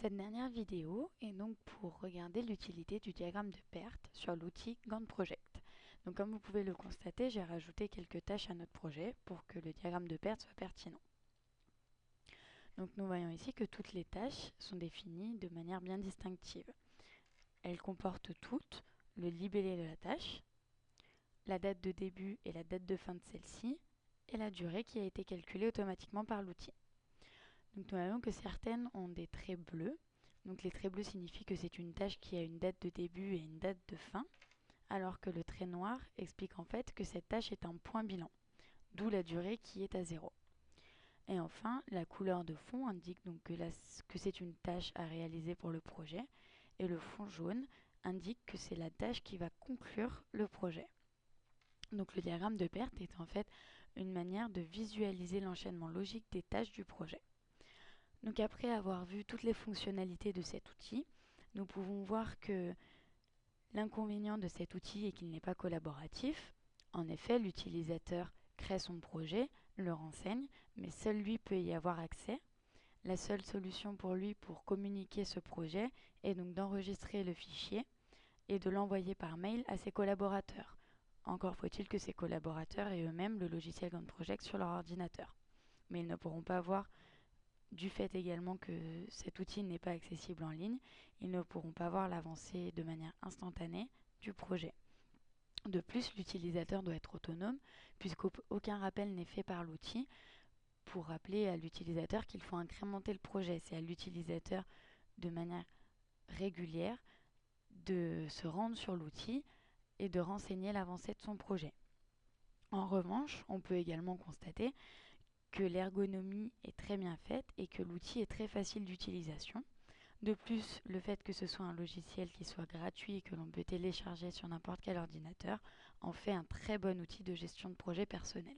Cette dernière vidéo est donc pour regarder l'utilité du diagramme de perte sur l'outil Gantt Project. Donc comme vous pouvez le constater, j'ai rajouté quelques tâches à notre projet pour que le diagramme de perte soit pertinent. Donc nous voyons ici que toutes les tâches sont définies de manière bien distinctive. Elles comportent toutes le libellé de la tâche, la date de début et la date de fin de celle-ci, et la durée qui a été calculée automatiquement par l'outil. Donc nous voyons que certaines ont des traits bleus. Donc les traits bleus signifient que c'est une tâche qui a une date de début et une date de fin, alors que le trait noir explique en fait que cette tâche est un point bilan, d'où la durée qui est à 0. Et enfin, la couleur de fond indique donc que c'est une tâche à réaliser pour le projet, et le fond jaune indique que c'est la tâche qui va conclure le projet. Donc le diagramme de perte est en fait une manière de visualiser l'enchaînement logique des tâches du projet. Donc après avoir vu toutes les fonctionnalités de cet outil, nous pouvons voir que l'inconvénient de cet outil est qu'il n'est pas collaboratif. En effet, l'utilisateur crée son projet, le renseigne, mais seul lui peut y avoir accès. La seule solution pour lui pour communiquer ce projet est donc d'enregistrer le fichier et de l'envoyer par mail à ses collaborateurs. Encore faut-il que ces collaborateurs aient eux-mêmes le logiciel Gantt Project sur leur ordinateur. Mais ils ne pourront pas voir, du fait également que cet outil n'est pas accessible en ligne, ils ne pourront pas voir l'avancée de manière instantanée du projet. De plus, l'utilisateur doit être autonome, puisqu'aucun rappel n'est fait par l'outil pour rappeler à l'utilisateur qu'il faut incrémenter le projet. C'est à l'utilisateur, de manière régulière, de se rendre sur l'outil et de renseigner l'avancée de son projet. En revanche, on peut également constater que l'ergonomie est très bien faite et que l'outil est très facile d'utilisation. De plus, le fait que ce soit un logiciel qui soit gratuit et que l'on peut télécharger sur n'importe quel ordinateur en fait un très bon outil de gestion de projet personnel.